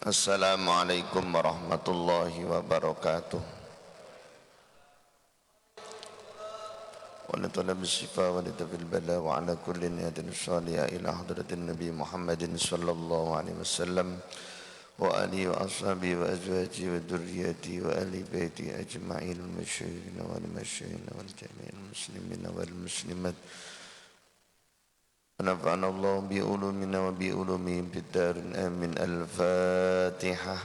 Assalamualaikum warahmatullahi wabarakatuh. Wa litalab as-shifa wa litafil bala wa ala kulli niyatin salihah ila hadratin Nabi Muhammadin sallallahu alaihi wasallam wa alihi wa ashabihi wa azwajihi wa dhurriyyatihi wa ahli baiti ajma'in al-masyayikhin wal masyayikhin wal jami'il muslimin wal muslimat. ونفعنا الله بعلومنا وبعلومهم في الدار آمين. الفاتحة.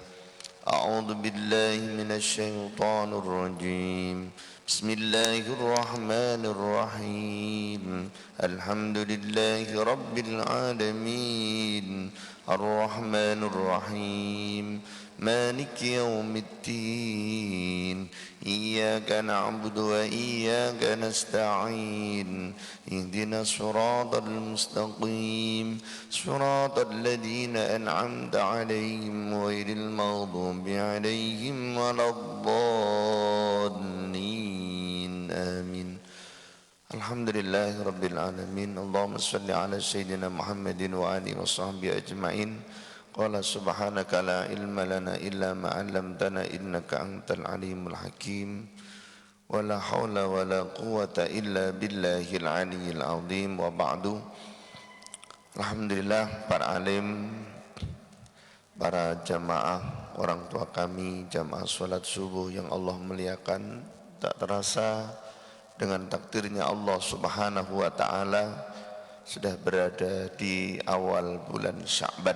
أعوذ بالله من الشيطان الرجيم. بسم الله الرحمن الرحيم. الحمد لله رب العالمين الرحمن الرحيم مالك يوم الدين إياك نعبد وإياك نستعين اهدنا الصراط المستقيم صراط الذين أنعمت عليهم غير المغضوب عليهم ولا الضالين آمين. Alhamdulillah Rabbil Alamin. Allahumma salli ala Sayyidina Muhammadin wa alihi wa sahbihi ajma'in. Qala subhanaka la ilma lana illa ma 'allamtana innaka antal alimul hakim. Wa la hawla wa la quwwata illa billahil aliyyil azim. Wa ba'du. Alhamdulillah para alim, para jamaah, orang tua kami, jamaah salat subuh yang Allah muliakan, tak terasa dengan takdirnya Allah Subhanahu wa taala sudah berada di awal bulan Sya'ban.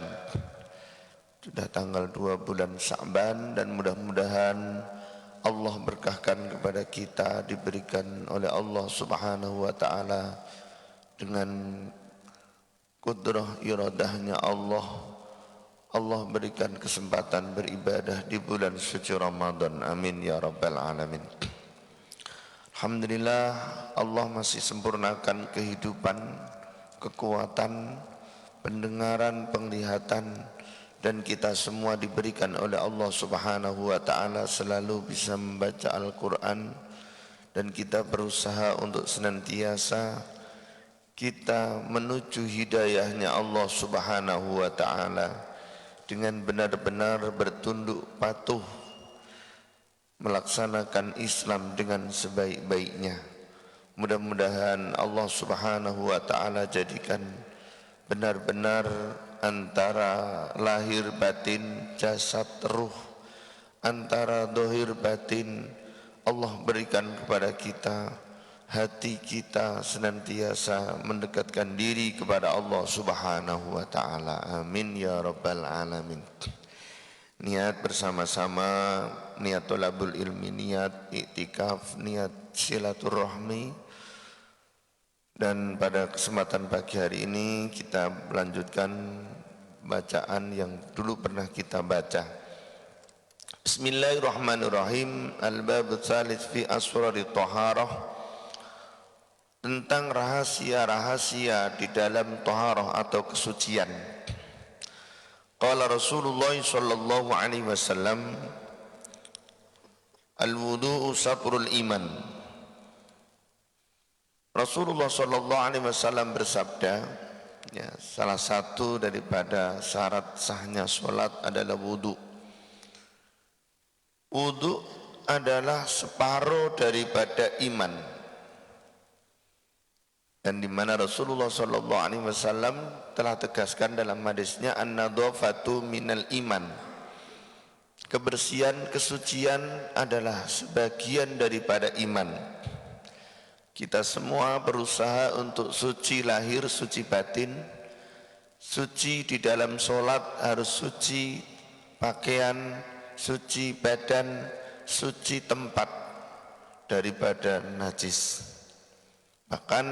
Sudah tanggal 2 bulan Sya'ban dan mudah-mudahan Allah berkahkan kepada kita, diberikan oleh Allah Subhanahu wa taala dengan kudrah iradahnya Allah berikan kesempatan beribadah di bulan suci Ramadan. Amin ya rabbal alamin. Alhamdulillah Allah masih sempurnakan kehidupan, kekuatan, pendengaran, penglihatan, dan kita semua diberikan oleh Allah Subhanahu wa taala selalu bisa membaca Al-Qur'an, dan kita berusaha untuk senantiasa kita menuju hidayahnya Allah Subhanahu wa taala dengan benar-benar bertunduk patuh melaksanakan Islam dengan sebaik-baiknya. Mudah-mudahan Allah Subhanahu wa taala jadikan benar-benar antara lahir batin, jasad, ruh, antara dohir batin, Allah berikan kepada kita hati kita senantiasa mendekatkan diri kepada Allah Subhanahu wa taala. Amin ya rabbal alamin. Niat bersama-sama, niat thalabul ilmi, niat iktikaf, niat silaturahmi. Dan pada kesempatan pagi hari ini kita melanjutkan bacaan yang dulu pernah kita baca. Bismillahirrahmanirrahim. Al-bab tsalits fi asrari taharah, tentang rahasia-rahasia di dalam taharah atau kesucian. Qala Rasulullah sallallahu alaihi wasallam, al-wudu'u satrul iman. Rasulullah sallallahu alaihi wasallam bersabda, ya, salah satu daripada syarat sahnya salat adalah wudu. Wudu adalah separuh daripada iman. Dan di mana Rasulullah sallallahu alaihi wasallam telah tegaskan dalam hadisnya, an-nadhafatu minal iman. Kebersihan, kesucian adalah sebagian daripada iman. Kita semua berusaha untuk suci lahir, suci batin. Suci di dalam solat harus suci pakaian, suci badan, suci tempat daripada najis. Bahkan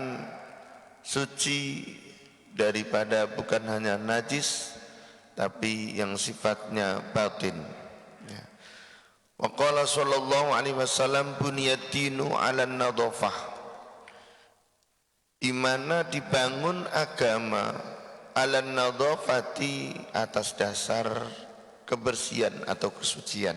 suci daripada bukan hanya najis tapi yang sifatnya batin. Ya. Wa qala sallallahu alaihi wasallam, buniyad dinu 'alan nadhafah. Di mana dibangun agama 'alan nadhafati, atas dasar kebersihan atau kesucian.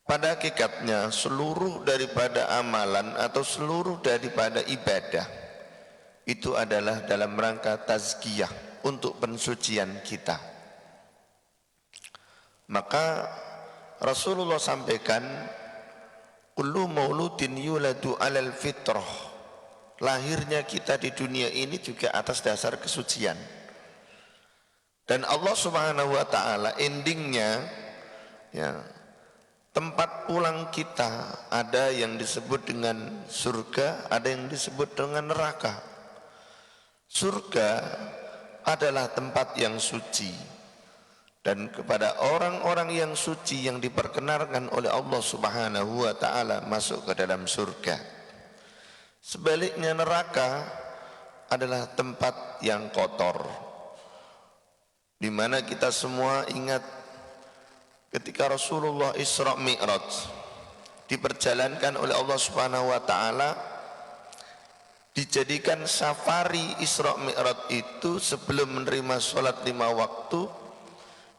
Pada hakikatnya seluruh daripada amalan atau seluruh daripada ibadah itu adalah dalam rangka tazkiyah, untuk pensucian kita. Maka Rasulullah sampaikan, kullu mauludin yuladu alal fitrah. Lahirnya kita di dunia ini juga atas dasar kesucian. Dan Allah Subhanahu wa taala endingnya, ya, tempat pulang kita ada yang disebut dengan surga, ada yang disebut dengan neraka. Surga adalah tempat yang suci, dan kepada orang-orang yang suci yang diperkenankan oleh Allah Subhanahu wa taala masuk ke dalam surga. Sebaliknya neraka adalah tempat yang kotor, di mana kita semua ingat ketika Rasulullah Isra Mi'raj diperjalankan oleh Allah Subhanahu wa taala, dijadikan safari Isra Mi'raj itu sebelum menerima sholat 5 waktu,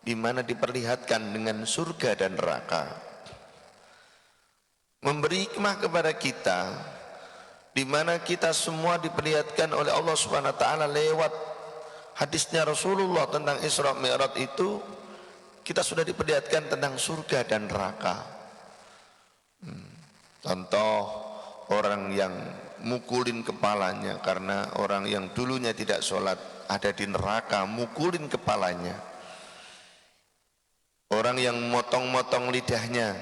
di mana diperlihatkan dengan surga dan neraka, memberi hikmah kepada kita, di mana kita semua diperlihatkan oleh Allah Subhanahu wa taala lewat hadisnya Rasulullah tentang Isra Mi'raj itu. Kita sudah diperlihatkan tentang surga dan neraka. Contoh, orang yang mukulin kepalanya karena orang yang dulunya tidak sholat ada di neraka, mukulin kepalanya. Orang yang motong-motong lidahnya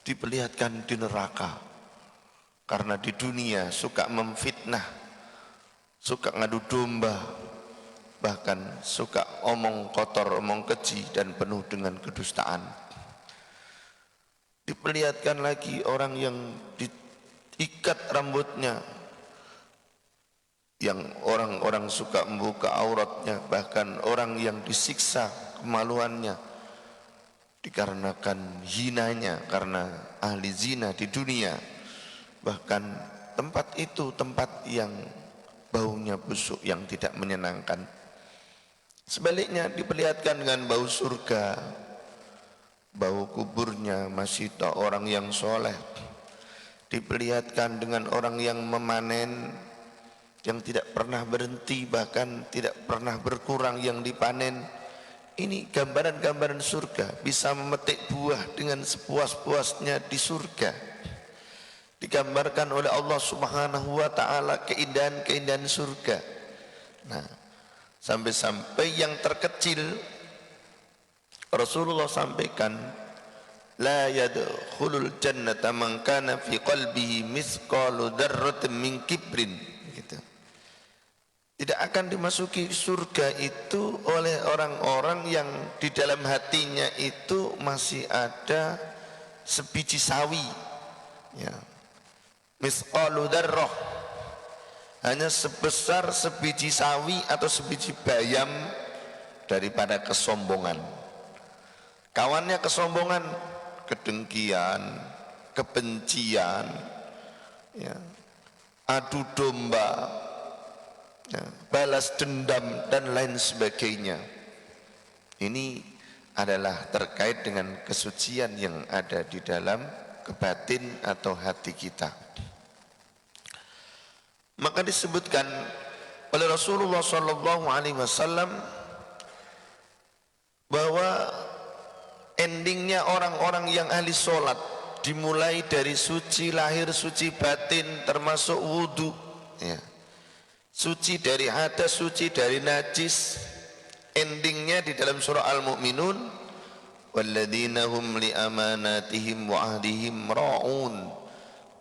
diperlihatkan di neraka, karena di dunia suka memfitnah, suka ngadu domba, bahkan suka omong kotor, omong keji, dan penuh dengan kedustaan. Diperlihatkan lagi orang yang diikat rambutnya, yang orang-orang suka membuka auratnya, bahkan orang yang disiksa kemaluannya dikarenakan hinanya karena ahli zina di dunia. Bahkan tempat itu tempat yang baunya busuk, yang tidak menyenangkan. Sebaliknya diperlihatkan dengan bau surga, bau kuburnya masih orang yang soleh. Diperlihatkan dengan orang yang memanen, yang tidak pernah berhenti, bahkan tidak pernah berkurang yang dipanen. Ini gambaran-gambaran surga, bisa memetik buah dengan sepuas-puasnya di surga. Digambarkan oleh Allah Subhanahu wa taala keindahan-keindahan surga. Nah, sampai-sampai yang terkecil Rasulullah sampaikan, la yadkhulul jannata man kana fi qalbihi mithqalu dzarratin min kibrin, gitu. Tidak akan dimasuki surga itu oleh orang-orang yang di dalam hatinya itu masih ada sebiji sawi, ya, mithqalu dzarrah, hanya sebesar sebiji sawi atau sebiji bayam daripada kesombongan. Kawannya kesombongan, kedengkian, kebencian, ya, adu domba, ya, balas dendam, dan lain sebagainya. Ini adalah terkait dengan kesucian yang ada di dalam kebatin atau hati kita. Maka disebutkan oleh Rasulullah SAW bahwa endingnya orang-orang yang ahli sholat dimulai dari suci lahir, suci batin, termasuk wudhu, ya, suci dari hadas, suci dari najis. Endingnya di dalam surah Al-Mu'minun, walladzina hum li amanatihim wa ahdihim ra'un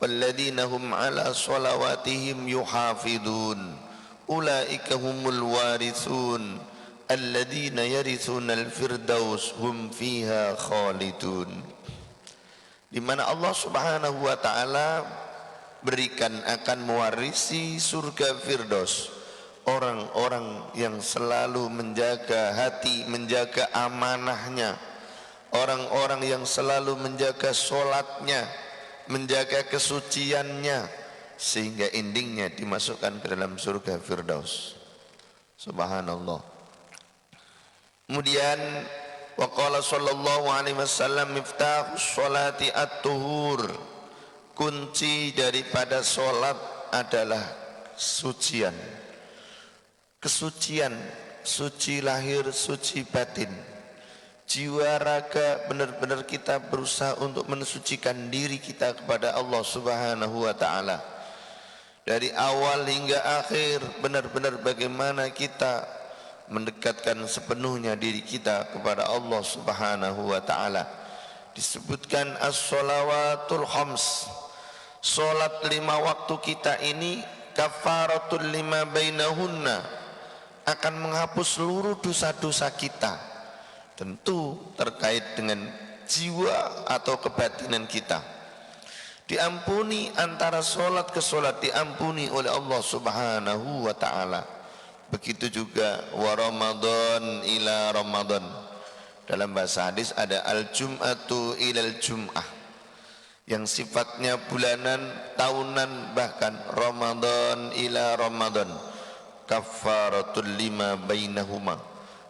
walladzina hum ala sholawatihim yuhafidun ulaika humul warithun alladzina yarithuna al-firdaus hum fiha khalidun. Di mana Allah Subhanahu wa taala berikan akan mewarisi surga Firdaus orang-orang yang selalu menjaga hati, menjaga amanahnya, orang-orang yang selalu menjaga sholatnya, menjaga kesuciannya, sehingga endingnya dimasukkan ke dalam surga Firdaus. Subhanallah. Kemudian waqala sallallahu alaihi wasallam miftahus sholati at-tuhur, kunci daripada sholat adalah sucian. Kesucian, suci lahir, suci batin. jiwa raga, benar-benar kita berusaha untuk mensucikan diri kita kepada Allah Subhanahu wa taala. Dari awal hingga akhir, benar-benar bagaimana kita mendekatkan sepenuhnya diri kita kepada Allah Subhanahu wa taala. Disebutkan as-shalawatul khams, salat 5 waktu kita ini kafaratul lima bainahunna, akan menghapus seluruh dosa-dosa kita. Tentu terkait dengan jiwa atau kebatinan kita. Diampuni antara solat ke solat, diampuni oleh Allah Subhanahu wa ta'ala. Begitu juga wa Ramadan ila Ramadan. Dalam bahasa hadis ada al-jum'atu ilal jum'ah, yang sifatnya bulanan, tahunan, bahkan Ramadan ila Ramadan. Kafaratul lima bainahuma,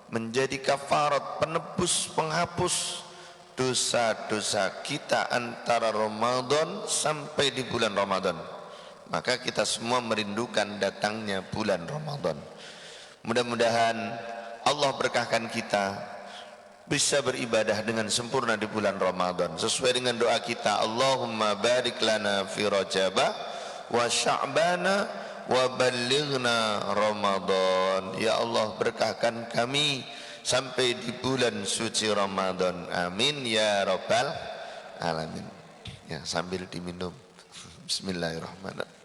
menjadi kafarat, penebus, penghapus dosa-dosa kita antara Ramadan sampai di bulan Ramadan. Maka kita semua merindukan datangnya bulan Ramadan. Mudah-mudahan Allah berkahkan kita bisa beribadah dengan sempurna di bulan Ramadan sesuai dengan doa kita, Allahumma barik lana fi Rajaba wa Sya'bana wa ballighna Ramadan. Ya Allah, berkahkan kami sampai di bulan suci Ramadan. Amin ya rabbal alamin. Ya, sambil diminum. Bismillahirrahmanirrahim.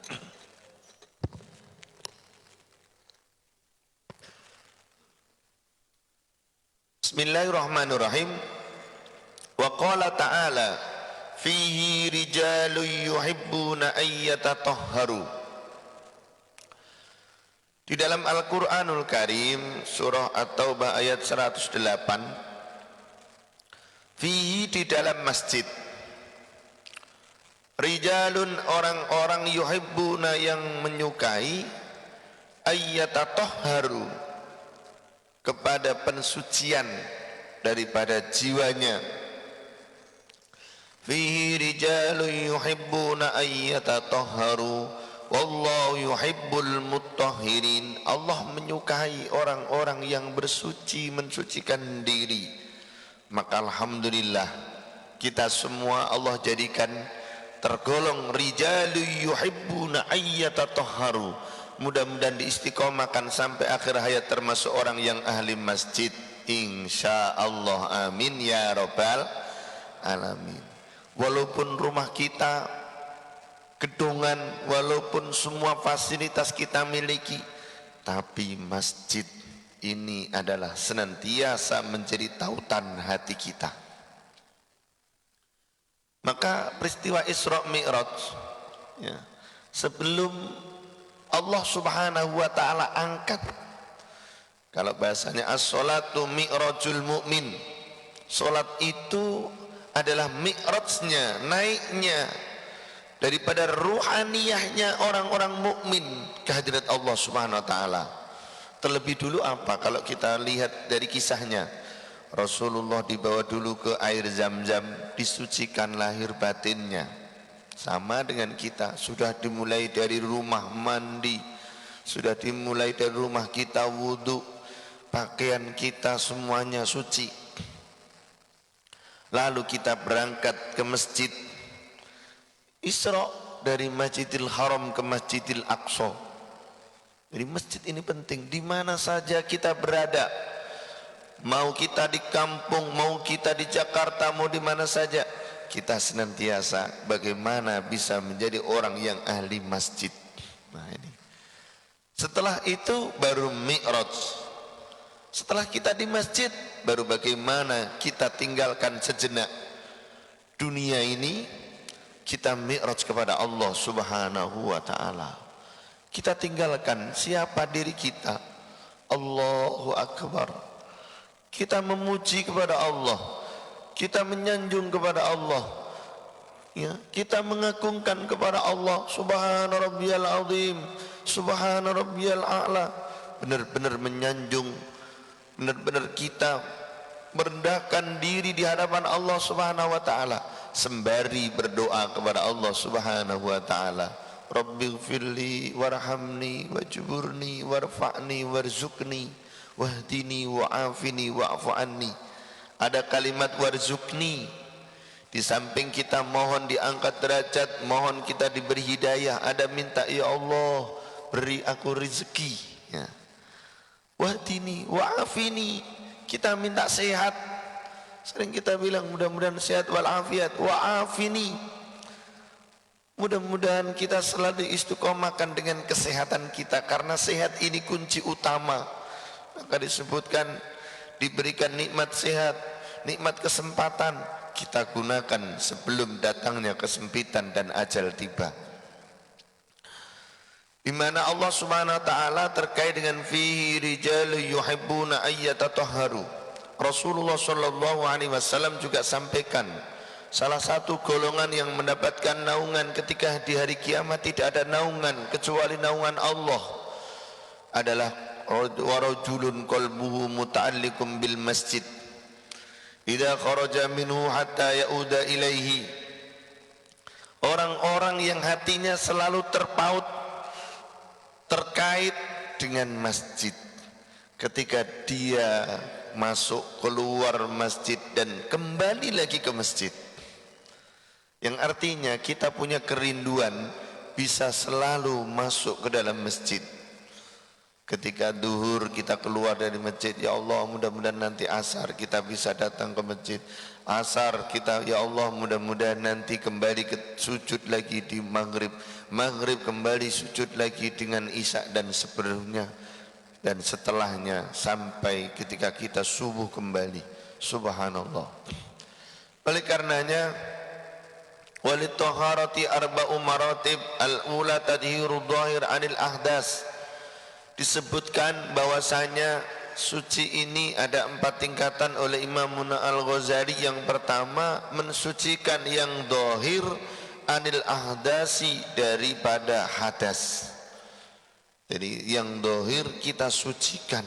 Bismillahirrahmanirrahim. Wa qala ta'ala fihi rijalun yuhibbuna ayyatatahharu. Di dalam Al-Quranul Karim surah At-Taubah ayat 108, fihi, di dalam masjid, rijalun, orang-orang, yuhibbuna, yang menyukai, ayyatatahharu, kepada pensucian daripada jiwanya. Fihi rijalun yuhibbuna ayyatatahharu wallahu yuhibbul mutahhirin. Allah menyukai orang-orang yang bersuci, mensucikan diri. Maka alhamdulillah, kita semua Allah jadikan tergolong rijalun yuhibbuna ayyatatahharu. Mudah-mudahan diistiqomahkan sampai akhir hayat termasuk orang yang ahli masjid, insyaallah. Amin ya rabbal alamin. Walaupun rumah kita gedungan, walaupun semua fasilitas kita miliki, tapi masjid ini adalah senantiasa menjadi tautan hati kita. Maka peristiwa Isra Mi'raj, ya, sebelum Allah Subhanahu wa ta'ala angkat, kalau bahasanya as-salatu mi'rajul mu'min, salat itu adalah mi'rajnya, naiknya daripada ruhaniyahnya orang-orang mukmin ke hadirat Allah Subhanahu wa ta'ala. Terlebih dulu apa? Kalau kita lihat dari kisahnya, Rasulullah dibawa dulu ke air Zam-Zam, disucikan lahir batinnya. Sama dengan kita, sudah dimulai dari rumah mandi, sudah dimulai dari rumah kita wudu, pakaian kita semuanya suci. Lalu kita berangkat ke masjid, Isra dari Masjidil Haram ke Masjidil Aqsa. Jadi masjid ini penting, di mana saja kita berada, mau kita di kampung, mau kita di Jakarta, mau di mana saja, kita senantiasa bagaimana bisa menjadi orang yang ahli masjid. Nah ini. Setelah itu baru Mi'raj. Setelah kita di masjid, baru bagaimana kita tinggalkan sejenak dunia ini, kita Mi'raj kepada Allah Subhanahu wa ta'ala. Kita tinggalkan siapa diri kita, Allahu Akbar. Kita memuji kepada Allah, kita menyanjung kepada Allah, ya, kita mengagungkan kepada Allah. Subhana rabbiyal azim, subhana rabbiyal a'la. Benar-benar menyanjung, benar-benar kita merendahkan diri di hadapan Allah Subhanahu wa ta'ala, sembari berdoa kepada Allah Subhanahu wa ta'ala. Rabbighfirli warhamni wajburni warfa'ni warzuqni wahdini wa'afini wa'fu anni. Ada kalimat warzuqni, di samping kita mohon diangkat derajat, mohon kita diberi hidayah, ada minta ya Allah beri aku rezeki ya. Wahdini wa'afini, kita minta sehat. Sering kita bilang mudah-mudahan sehat walafiat. Wa'afini, mudah-mudahan kita selalu istiqomahkan dengan kesehatan kita, karena sehat ini kunci utama. Maka disebutkan diberikan nikmat sehat, nikmat kesempatan, kita gunakan sebelum datangnya kesempitan dan ajal tiba. Di mana Allah Subhanahu wa taala terkait dengan fihi rijalun yuhibbuna ayyatatahharu. Rasulullah sallallahu alaihi wasallam juga sampaikan, salah satu golongan yang mendapatkan naungan ketika di hari kiamat tidak ada naungan kecuali naungan Allah adalah warajulun qalbuhu muta'alliqun bil masjid idza kharaja minhu hatta yauda ilaihi. Orang-orang yang hatinya selalu terpaut terkait dengan masjid, ketika dia masuk keluar masjid dan kembali lagi ke masjid, yang artinya kita punya kerinduan bisa selalu masuk ke dalam masjid. Ketika duhur kita keluar dari masjid, ya Allah mudah-mudahan nanti asar kita bisa datang ke masjid. Asar kita, ya Allah mudah-mudahan nanti kembali ke sujud lagi di maghrib. Maghrib kembali sujud lagi dengan isya dan sebelumnya dan setelahnya, sampai ketika kita subuh kembali. Subhanallah. Oleh karenanya, walit taharati arba'u maratib, al-ula tadhiru dhahir anil ahdas. Disebutkan bahwasanya suci ini ada 4 tingkatan oleh Imam Al-Ghazali. Yang pertama, mensucikan yang dohir anil ahdasi, daripada hadas. Jadi yang dohir kita sucikan,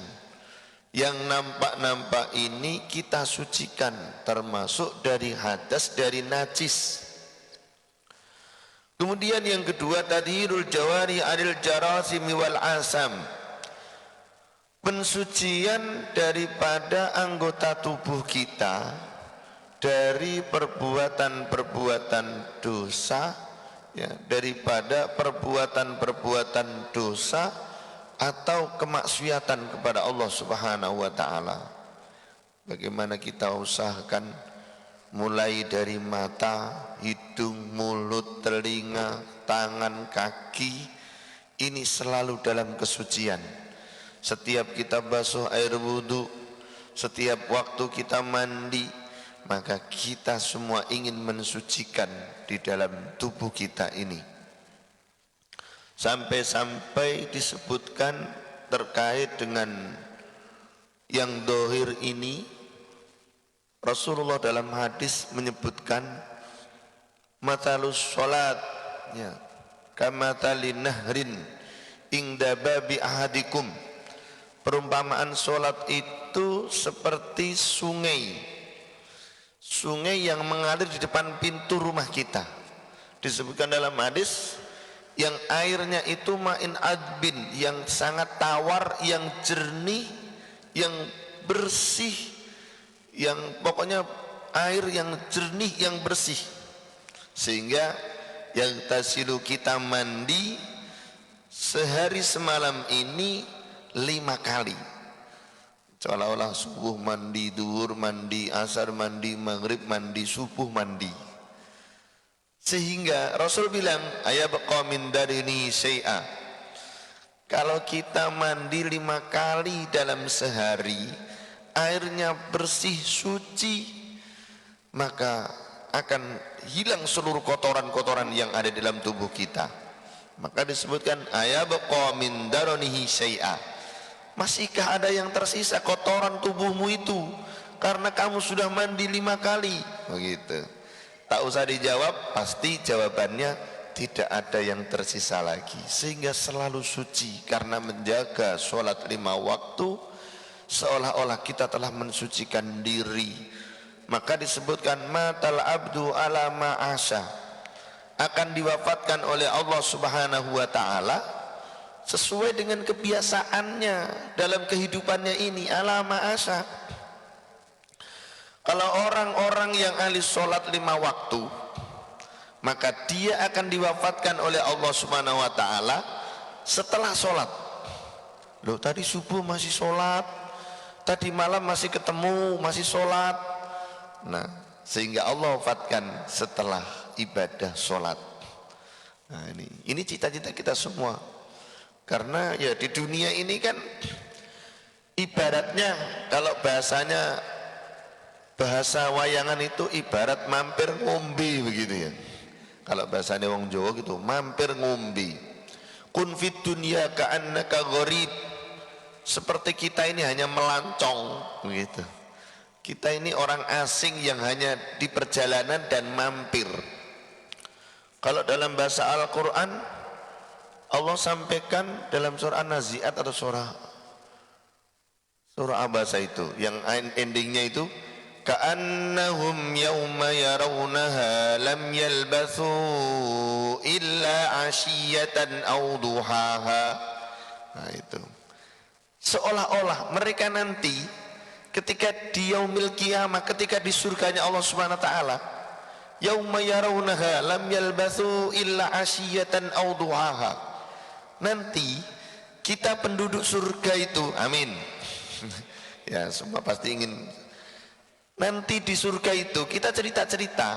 yang nampak-nampak ini kita sucikan, termasuk dari hadas, dari najis. Kemudian yang kedua, tadhirul jawari anil jarasimi wal asam, pensucian daripada anggota tubuh kita dari perbuatan-perbuatan dosa, ya, daripada perbuatan-perbuatan dosa atau kemaksiatan kepada Allah Subhanahu wa taala. Bagaimana kita usahakan mulai dari mata, hidung, mulut, telinga, tangan, kaki, ini selalu dalam kesucian. Setiap kita basuh air wudhu, setiap waktu kita mandi, maka kita semua ingin mensucikan di dalam tubuh kita ini. Sampai-sampai disebutkan terkait dengan yang dohir ini, Rasulullah dalam hadis menyebutkan matalus sholat, ya, kamatali nahrin ingda babi ahadikum. Perumpamaan sholat itu seperti sungai yang mengalir di depan pintu rumah kita. Disebutkan dalam hadis, yang airnya itu ma'in adbin, yang sangat tawar, yang jernih, yang bersih, yang pokoknya air yang jernih, yang bersih, sehingga yang tasilu, kita mandi sehari semalam ini 5 kali, seolah-olah subuh mandi, duhur mandi, asar mandi, maghrib mandi, subuh mandi. Sehingga Rasul bilang, ayabqa min darini syai'a, kalau kita mandi 5 kali dalam sehari, airnya bersih, suci, maka akan hilang seluruh kotoran-kotoran yang ada dalam tubuh kita. Maka disebutkan ayabqa min daranihi syai'a, masihkah ada yang tersisa kotoran tubuhmu itu karena kamu sudah mandi 5 kali? Begitu. Tak usah dijawab, pasti jawabannya tidak ada yang tersisa lagi. Sehingga selalu suci, karena menjaga sholat 5 waktu seolah-olah kita telah mensucikan diri. Maka disebutkan matal abdu ala ma'asya, akan diwafatkan oleh Allah Subhanahu wa taala sesuai dengan kebiasaannya dalam kehidupannya ini, ala ma'asya. Kalau orang-orang yang ahli sholat 5 waktu, maka dia akan diwafatkan oleh Allah Subhanahu wa taala setelah sholat. Loh, tadi subuh masih sholat, tadi malam masih ketemu, masih sholat. Nah, sehingga Allah wafatkan setelah ibadah sholat. Nah, ini cita-cita kita semua. Karena ya di dunia ini kan ibaratnya, kalau bahasanya, bahasa wayangan itu ibarat mampir ngombe begitu ya. Kalau bahasanya wong Jawa gitu, mampir ngombe. Kun fid dunya ka'annaka gharib. Seperti kita ini hanya melancong begitu. Kita ini orang asing yang hanya di perjalanan dan mampir. Kalau dalam bahasa Al-Qur'an Allah sampaikan dalam surah An-Nazi'at atau surah Abasa itu yang endingnya itu ka'annahum yawma yarawnaha lam yalbathu illa 'ashiyatan aw duhaha. Nah itu seolah-olah mereka nanti ketika di yaumil qiyamah, ketika di surganya Allah Subhanahu wa taala, yauma yarawnaha lam yalbathu illa 'ashiyatan aw duhaha. Nanti kita penduduk surga itu, amin. Ya, semua pasti ingin. Nanti di surga itu kita cerita-cerita.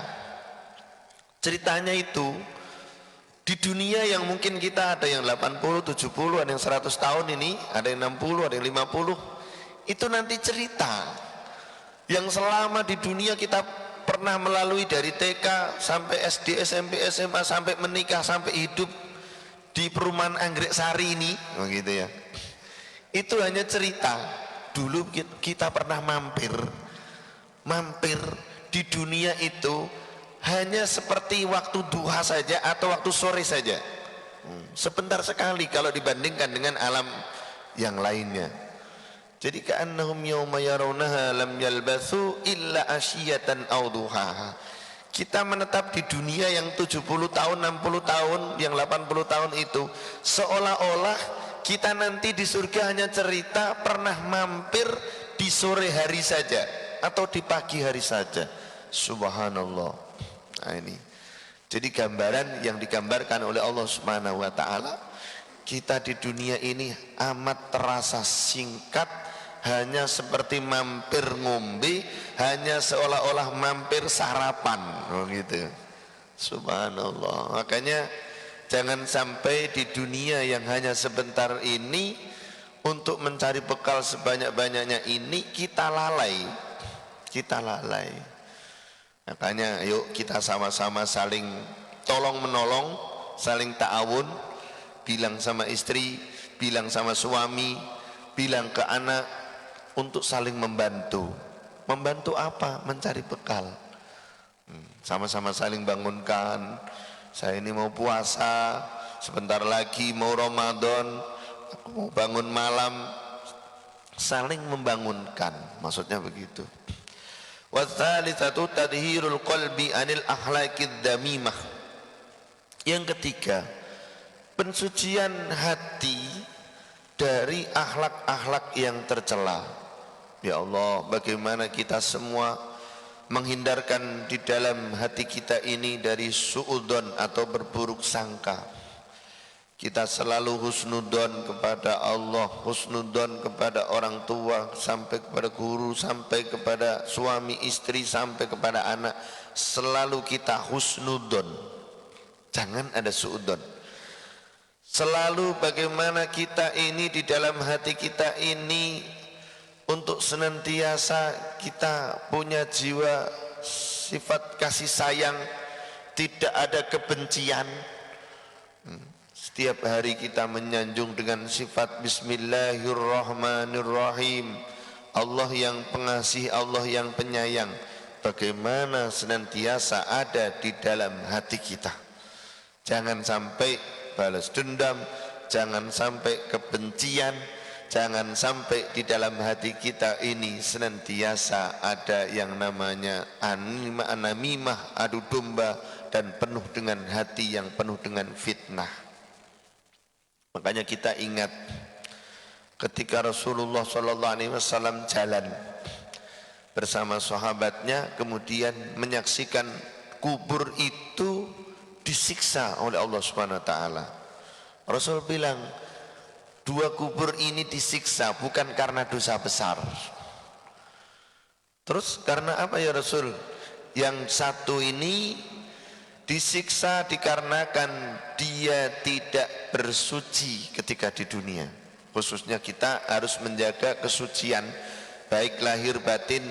Ceritanya itu di dunia yang mungkin kita ada yang 80, 70, ada yang 100 tahun ini, ada yang 60, ada yang 50. Itu nanti cerita yang selama di dunia kita pernah melalui dari TK sampai SD, SMP, SMA, sampai menikah, sampai hidup di perumahan Anggrek Sari ini, begitu ya. Itu hanya cerita. Dulu kita pernah mampir di dunia itu hanya seperti waktu duha saja atau waktu sore saja, sebentar sekali kalau dibandingkan dengan alam yang lainnya. Jadi ka'annahum yawma yarawnaha lam yalbathu illa asyiyatan aw duhaha. Kita menetap di dunia yang 70 tahun, 60 tahun, yang 80 tahun itu seolah-olah kita nanti di surga hanya cerita pernah mampir di sore hari saja atau di pagi hari saja. Subhanallah. Nah ini jadi gambaran yang digambarkan oleh Allah Subhanahu wa taala, kita di dunia ini amat terasa singkat, hanya seperti mampir ngombe, hanya seolah-olah mampir sarapan, gitu. Subhanallah. Makanya jangan sampai di dunia yang hanya sebentar ini untuk mencari bekal sebanyak-banyaknya ini kita lalai. Makanya yuk kita sama-sama saling tolong menolong, saling ta'awun, bilang sama istri, bilang sama suami, bilang ke anak, untuk saling membantu. Membantu apa? Mencari bekal. Sama-sama saling bangunkan. Saya ini mau puasa, sebentar lagi mau Ramadan, aku mau bangun malam. Saling membangunkan, maksudnya begitu. Watsalitsatu tadhirul qalbi anil akhlaqid damimah. Yang ketiga, pensucian hati dari akhlak-akhlak yang tercela. Ya Allah, bagaimana kita semua menghindarkan di dalam hati kita ini dari suudzon atau berburuk sangka. Kita selalu husnudzon kepada Allah, husnudzon kepada orang tua, sampai kepada guru, sampai kepada suami istri, sampai kepada anak. Selalu kita husnudzon, jangan ada suudzon. Selalu bagaimana kita ini di dalam hati kita ini untuk senantiasa kita punya jiwa sifat kasih sayang, tidak ada kebencian. Setiap hari kita menyanjung dengan sifat Bismillahirrahmanirrahim. Allah yang pengasih, Allah yang penyayang. Bagaimana senantiasa ada di dalam hati kita. Jangan sampai balas dendam, jangan sampai kebencian, jangan sampai di dalam hati kita ini senantiasa ada yang namanya anamimah, adu domba, dan penuh dengan hati yang penuh dengan fitnah. Makanya kita ingat ketika Rasulullah SAW jalan, bersama sahabatnya, kemudian menyaksikan kubur itu disiksa oleh Allah Subhanahu wa taala. Rasul bilang, dua kubur ini disiksa bukan karena dosa besar. Terus karena apa ya Rasul? Yang satu ini disiksa dikarenakan dia tidak bersuci ketika di dunia. Khususnya kita harus menjaga kesucian baik lahir batin